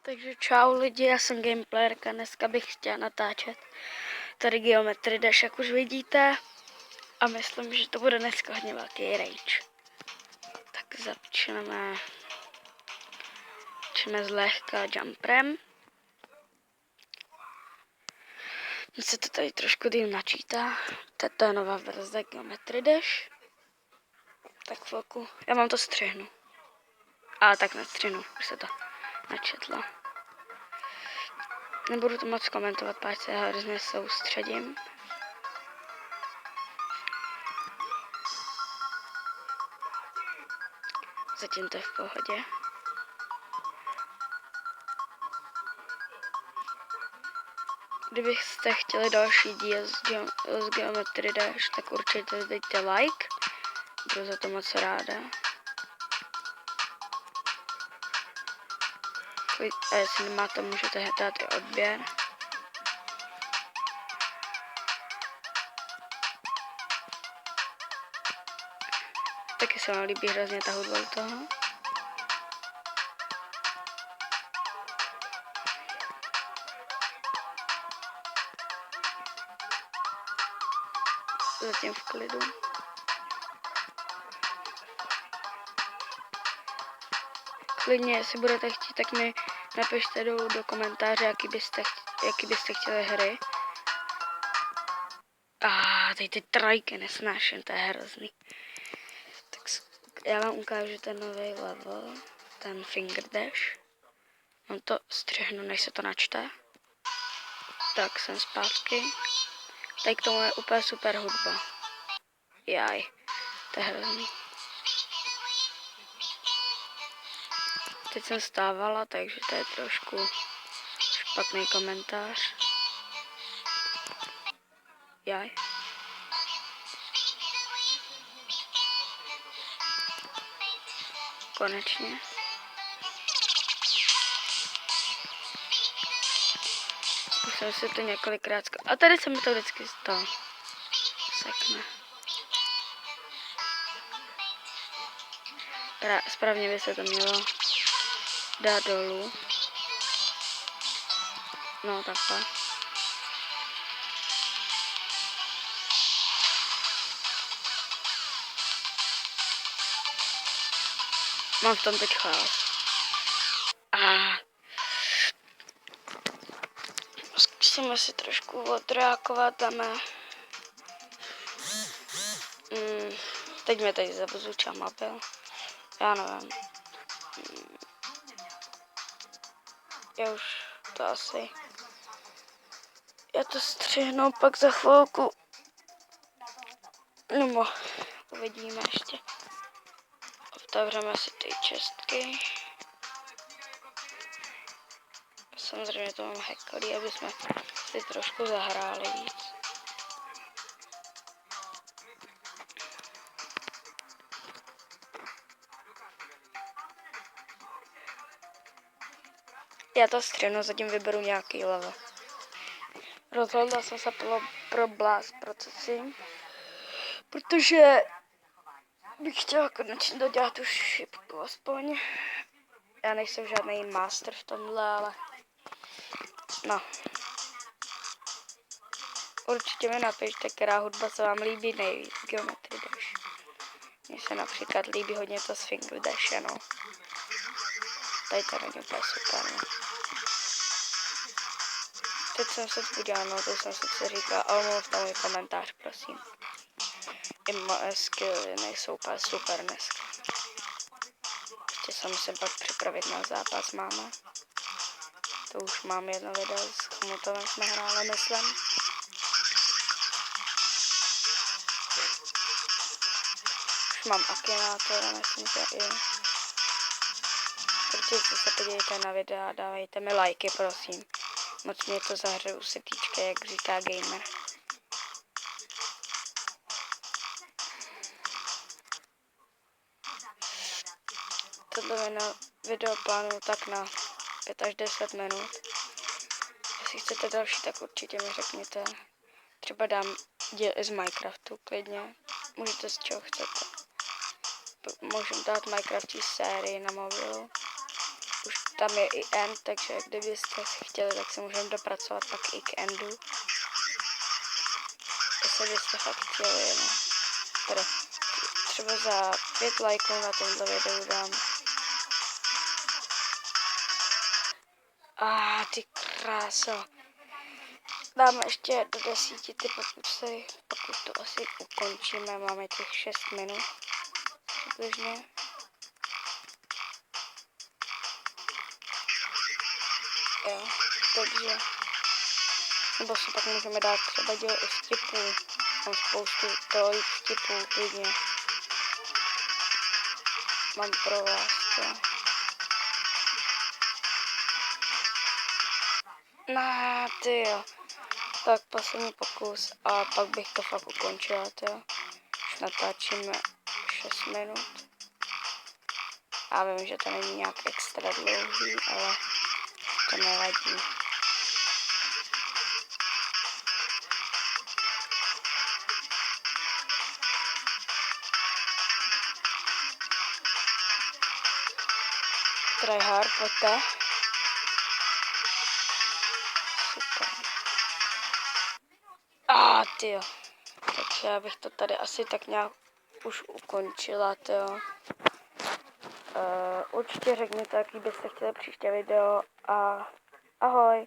Takže čau lidi, já jsem gameplayerka, dneska bych chtěla natáčet tady Geometry Dash, jak už vidíte. A myslím, že to bude dneska hodně velký rage. Tak začneme zlehka jumprem. Mně se to tady trošku díl načítá. To je nová verze Geometry Dash. Tak chvilku, já mám to střihnu. A tak nestřihnu, už se to načetlo. Nebudu to moc komentovat, páč se hrozně soustředím. Zatím to je v pohodě. Kdybyste chtěli další díl z Geometry Dash, tak určitě dejte like. Budu za to moc ráda. A jestli nemáte, můžete dát i odběr. Taky se mi líbí hrozně ta hudba u toho. Zatím v klidu. Klidně, jestli budete chtít, tak mi napište do komentáře, jaký byste chtěli hry. Teď ty trajky nesnáším, to je hrozný. Tak já vám ukážu ten nový level, ten Finger Dash. Mám to střihnu, než se to načte. Tak jsem zpátky. Tady k tomu je úplně super hudba. Jaj, to je hrozný. Teď jsem stávala, takže to je trošku špatný komentář. Jaj. Konečně. Už jsem si to několikrát a tady se mi to vždycky stalo. Sekne. Správně by se to mělo dát dolů. No takhle. Mám v tom teď chaos. Zkusíme si trošku odreagovat, dáme. Teď mě tady zabuzučá mobil. Já nevím. Já už to asi. Já to střihnu pak za chvilku. Nebo uvidíme ještě. Otevřeme si ty čestky. Samozřejmě to mám hacklý, aby jsme si trošku zahráli víc. Já to střihnu, zatím vyberu nějaký level. Rozhodla jsem se pro Blast Processing, protože bych chtěla konečně dodělat tu šipku aspoň. Já nejsem žádný master v tomhle, ale no. Určitě mi napište, která hudba se vám líbí nejvíc, Geometry Dash. Mně se například líbí hodně to z Finger Dash, no. Tady to není úplně super, no. Teď jsem se podívala, no, to jsem si říkala, ale mluv tam můj komentář, prosím. I moje skilly nejsou úplně super dneska. Ještě se musím pak připravit na zápas, máma. To už mám jedno video s Chmutovem jsme hráli, myslím. Už mám Akinátor, myslím, že i. Určitě se podívejte na videa a dávejte mi lajky, prosím. Moc mě to zahře u setíčka, jak říká gamer. Tohle video plánuju tak na 5 až 10 minut. Jestli chcete další, tak určitě mi řekněte. Třeba dám díl i z Minecraftu, klidně. Můžete z čeho chcete. Můžu dát Minecraftí sérii na mobilu. Už tam je i end, takže kdybyste chtěli, tak se můžeme dopracovat pak i k endu. Jestli byste fakt chtěli, no. Teda třeba za 5 lajků na tomto videu dám. Ty kráso. Dáme ještě do 10, pokud to asi ukončíme, máme těch 6 minut. Přibližně. Jo, takže. Nebo si pak můžeme dát třeba díl i vtipů. Mám spoustu trojích vtipů, klidně. Mám pro vás to. Tyjo. Tak poslední pokus a pak bych to fakt ukončila, tyjo. Už natáčíme 6 minut. Já vím, že to není nějak extra dlouhý, ale to nevadí. Try hard, pojďte. Super. Tyjo. Takže já bych to tady asi tak nějak už ukončila, tyjo. Určitě řekněte, jaký byste chtěli příště video a ahoj.